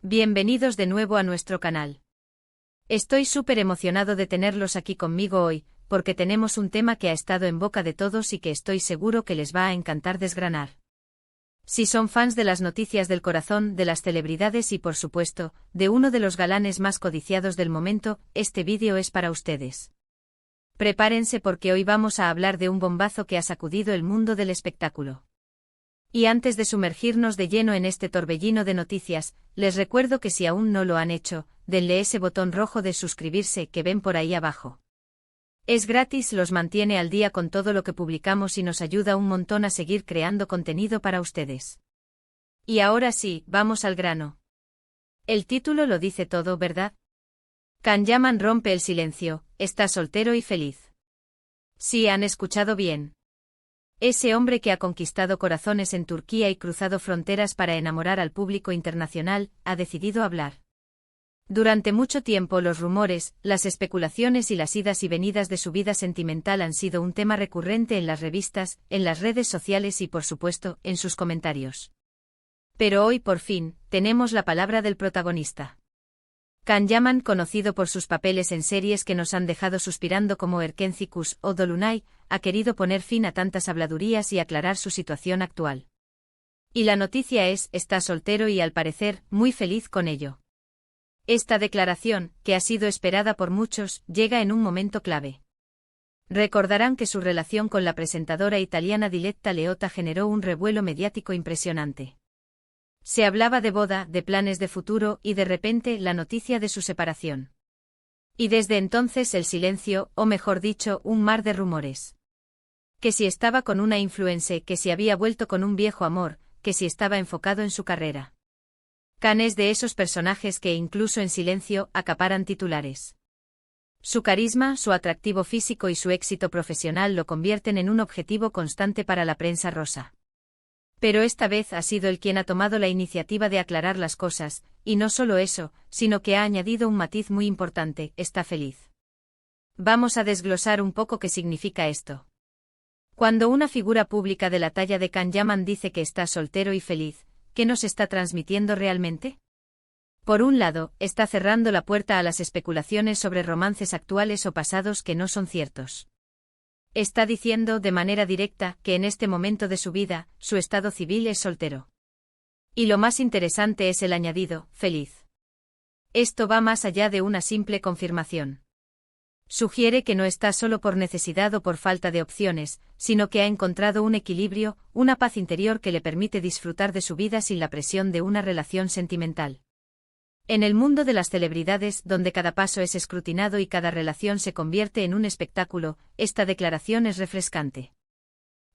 Bienvenidos de nuevo a nuestro canal. Estoy súper emocionado de tenerlos aquí conmigo hoy, porque tenemos un tema que ha estado en boca de todos y que estoy seguro que les va a encantar desgranar. Si son fans de las noticias del corazón, de las celebridades y por supuesto, de uno de los galanes más codiciados del momento, este vídeo es para ustedes. Prepárense porque hoy vamos a hablar de un bombazo que ha sacudido el mundo del espectáculo. Y antes de sumergirnos de lleno en este torbellino de noticias, les recuerdo que si aún no lo han hecho, denle ese botón rojo de suscribirse que ven por ahí abajo. Es gratis, los mantiene al día con todo lo que publicamos y nos ayuda un montón a seguir creando contenido para ustedes. Y ahora sí, vamos al grano. El título lo dice todo, ¿verdad? Can Yaman rompe el silencio, está soltero y feliz. Sí, han escuchado bien. Ese hombre que ha conquistado corazones en Turquía y cruzado fronteras para enamorar al público internacional, ha decidido hablar. Durante mucho tiempo los rumores, las especulaciones y las idas y venidas de su vida sentimental han sido un tema recurrente en las revistas, en las redes sociales y por supuesto, en sus comentarios. Pero hoy por fin, tenemos la palabra del protagonista. Can Yaman, conocido por sus papeles en series que nos han dejado suspirando como Erkenci o Dolunay, ha querido poner fin a tantas habladurías y aclarar su situación actual. Y la noticia está soltero y al parecer, muy feliz con ello. Esta declaración, que ha sido esperada por muchos, llega en un momento clave. Recordarán que su relación con la presentadora italiana Diletta Leotta generó un revuelo mediático impresionante. Se hablaba de boda, de planes de futuro y de repente la noticia de su separación. Y desde entonces el silencio, o mejor dicho, un mar de rumores. Que si estaba con una influencer, que si había vuelto con un viejo amor, que si estaba enfocado en su carrera. Can es de esos personajes que incluso en silencio acaparan titulares. Su carisma, su atractivo físico y su éxito profesional lo convierten en un objetivo constante para la prensa rosa. Pero esta vez ha sido él quien ha tomado la iniciativa de aclarar las cosas, y no solo eso, sino que ha añadido un matiz muy importante: está feliz. Vamos a desglosar un poco qué significa esto. Cuando una figura pública de la talla de Can Yaman dice que está soltero y feliz, ¿qué nos está transmitiendo realmente? Por un lado, está cerrando la puerta a las especulaciones sobre romances actuales o pasados que no son ciertos. Está diciendo de manera directa que en este momento de su vida, su estado civil es soltero. Y lo más interesante es el añadido, feliz. Esto va más allá de una simple confirmación. Sugiere que no está solo por necesidad o por falta de opciones, sino que ha encontrado un equilibrio, una paz interior que le permite disfrutar de su vida sin la presión de una relación sentimental. En el mundo de las celebridades, donde cada paso es escrutinado y cada relación se convierte en un espectáculo, esta declaración es refrescante.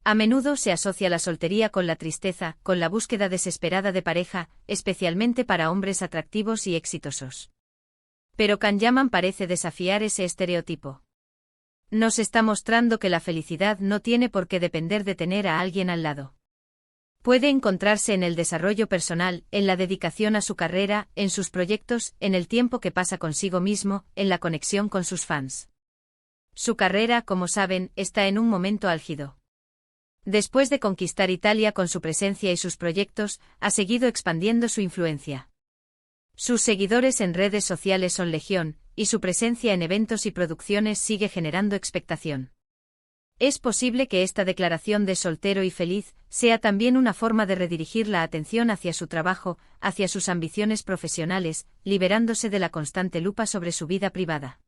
A menudo se asocia la soltería con la tristeza, con la búsqueda desesperada de pareja, especialmente para hombres atractivos y exitosos. Pero Can Yaman parece desafiar ese estereotipo. Nos está mostrando que la felicidad no tiene por qué depender de tener a alguien al lado. Puede encontrarse en el desarrollo personal, en la dedicación a su carrera, en sus proyectos, en el tiempo que pasa consigo mismo, en la conexión con sus fans. Su carrera, como saben, está en un momento álgido. Después de conquistar Italia con su presencia y sus proyectos, ha seguido expandiendo su influencia. Sus seguidores en redes sociales son legión, y su presencia en eventos y producciones sigue generando expectación. Es posible que esta declaración de soltero y feliz sea también una forma de redirigir la atención hacia su trabajo, hacia sus ambiciones profesionales, liberándose de la constante lupa sobre su vida privada.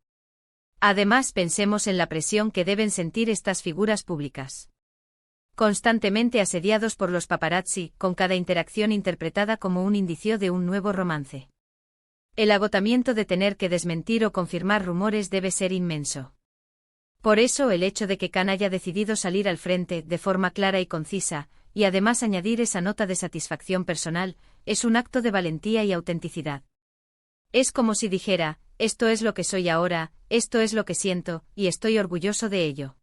Además, pensemos en la presión que deben sentir estas figuras públicas. Constantemente asediados por los paparazzi, con cada interacción interpretada como un indicio de un nuevo romance. El agotamiento de tener que desmentir o confirmar rumores debe ser inmenso. Por eso el hecho de que Can haya decidido salir al frente de forma clara y concisa, y además añadir esa nota de satisfacción personal, es un acto de valentía y autenticidad. Es como si dijera, esto es lo que soy ahora, esto es lo que siento, y estoy orgulloso de ello.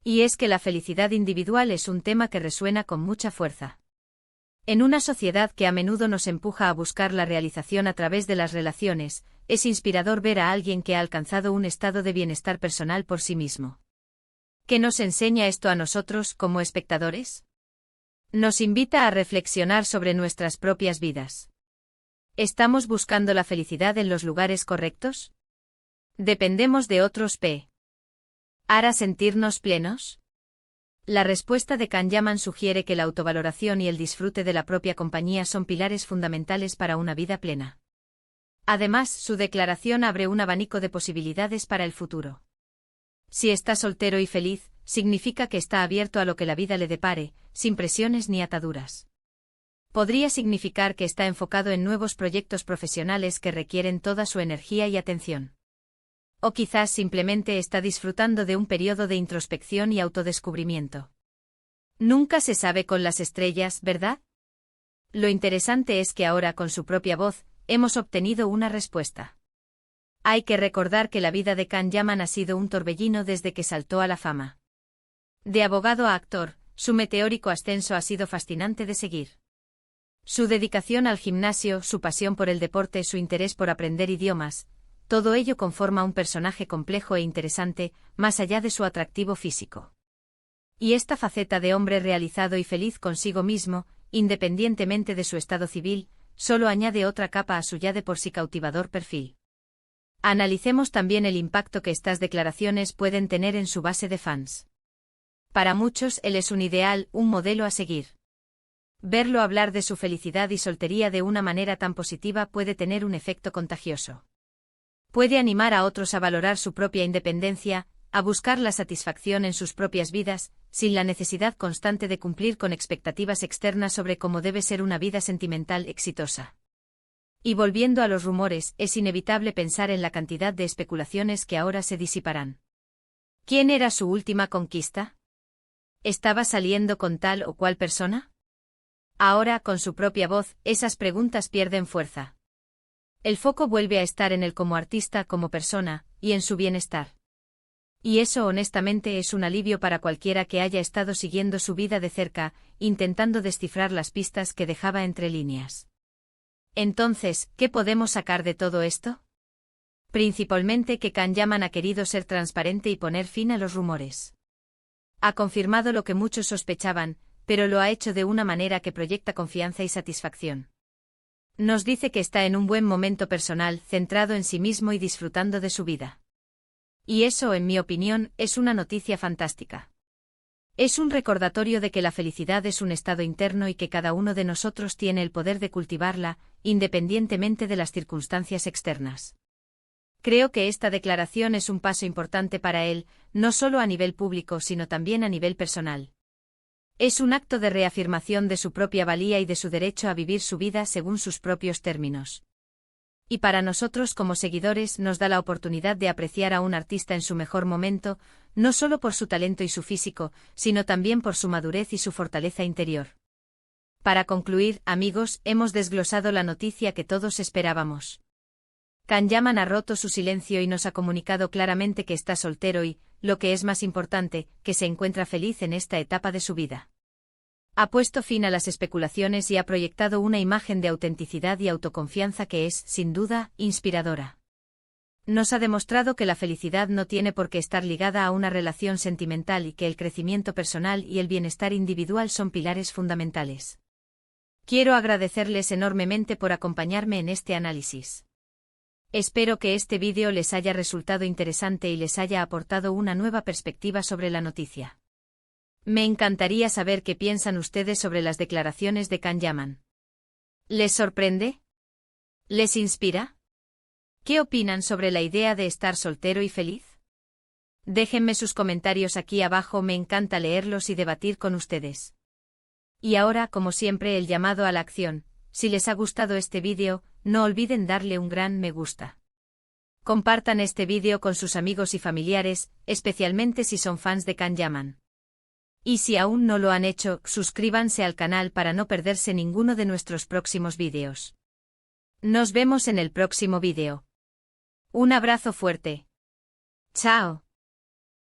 Y es que la felicidad individual es un tema que resuena con mucha fuerza. En una sociedad que a menudo nos empuja a buscar la realización a través de las relaciones, es inspirador ver a alguien que ha alcanzado un estado de bienestar personal por sí mismo. ¿Qué nos enseña esto a nosotros como espectadores? Nos invita a reflexionar sobre nuestras propias vidas. ¿Estamos buscando la felicidad en los lugares correctos? ¿Dependemos de otros para sentirnos plenos? La respuesta de Kahneman sugiere que la autovaloración y el disfrute de la propia compañía son pilares fundamentales para una vida plena. Además, su declaración abre un abanico de posibilidades para el futuro. Si está soltero y feliz, significa que está abierto a lo que la vida le depare, sin presiones ni ataduras. Podría significar que está enfocado en nuevos proyectos profesionales que requieren toda su energía y atención. O quizás simplemente está disfrutando de un periodo de introspección y autodescubrimiento. Nunca se sabe con las estrellas, ¿verdad? Lo interesante es que ahora, con su propia voz, hemos obtenido una respuesta. Hay que recordar que la vida de Kahneman ha sido un torbellino desde que saltó a la fama. De abogado a actor, su meteórico ascenso ha sido fascinante de seguir. Su dedicación al gimnasio, su pasión por el deporte, su interés por aprender idiomas, todo ello conforma un personaje complejo e interesante, más allá de su atractivo físico. Y esta faceta de hombre realizado y feliz consigo mismo, independientemente de su estado civil, solo añade otra capa a su ya de por sí cautivador perfil. Analicemos también el impacto que estas declaraciones pueden tener en su base de fans. Para muchos él es un ideal, un modelo a seguir. Verlo hablar de su felicidad y soltería de una manera tan positiva puede tener un efecto contagioso. Puede animar a otros a valorar su propia independencia, a buscar la satisfacción en sus propias vidas, sin la necesidad constante de cumplir con expectativas externas sobre cómo debe ser una vida sentimental exitosa. Y volviendo a los rumores, es inevitable pensar en la cantidad de especulaciones que ahora se disiparán. ¿Quién era su última conquista? ¿Estaba saliendo con tal o cual persona? Ahora, con su propia voz, esas preguntas pierden fuerza. El foco vuelve a estar en él como artista, como persona, y en su bienestar. Y eso honestamente es un alivio para cualquiera que haya estado siguiendo su vida de cerca, intentando descifrar las pistas que dejaba entre líneas. Entonces, ¿qué podemos sacar de todo esto? Principalmente que Kahneman ha querido ser transparente y poner fin a los rumores. Ha confirmado lo que muchos sospechaban, pero lo ha hecho de una manera que proyecta confianza y satisfacción. Nos dice que está en un buen momento personal, centrado en sí mismo y disfrutando de su vida. Y eso, en mi opinión, es una noticia fantástica. Es un recordatorio de que la felicidad es un estado interno y que cada uno de nosotros tiene el poder de cultivarla, independientemente de las circunstancias externas. Creo que esta declaración es un paso importante para él, no solo a nivel público sino también a nivel personal. Es un acto de reafirmación de su propia valía y de su derecho a vivir su vida según sus propios términos. Y para nosotros como seguidores nos da la oportunidad de apreciar a un artista en su mejor momento, no solo por su talento y su físico, sino también por su madurez y su fortaleza interior. Para concluir, amigos, hemos desglosado la noticia que todos esperábamos. Kahneman ha roto su silencio y nos ha comunicado claramente que está soltero y, lo que es más importante, que se encuentra feliz en esta etapa de su vida. Ha puesto fin a las especulaciones y ha proyectado una imagen de autenticidad y autoconfianza que es, sin duda, inspiradora. Nos ha demostrado que la felicidad no tiene por qué estar ligada a una relación sentimental y que el crecimiento personal y el bienestar individual son pilares fundamentales. Quiero agradecerles enormemente por acompañarme en este análisis. Espero que este vídeo les haya resultado interesante y les haya aportado una nueva perspectiva sobre la noticia. Me encantaría saber qué piensan ustedes sobre las declaraciones de Kahneman. ¿Les sorprende? ¿Les inspira? ¿Qué opinan sobre la idea de estar soltero y feliz? Déjenme sus comentarios aquí abajo, me encanta leerlos y debatir con ustedes. Y ahora, como siempre, el llamado a la acción. Si les ha gustado este vídeo, no olviden darle un gran me gusta. Compartan este vídeo con sus amigos y familiares, especialmente si son fans de Kahneman. Y si aún no lo han hecho, suscríbanse al canal para no perderse ninguno de nuestros próximos vídeos. Nos vemos en el próximo vídeo. Un abrazo fuerte. Chao.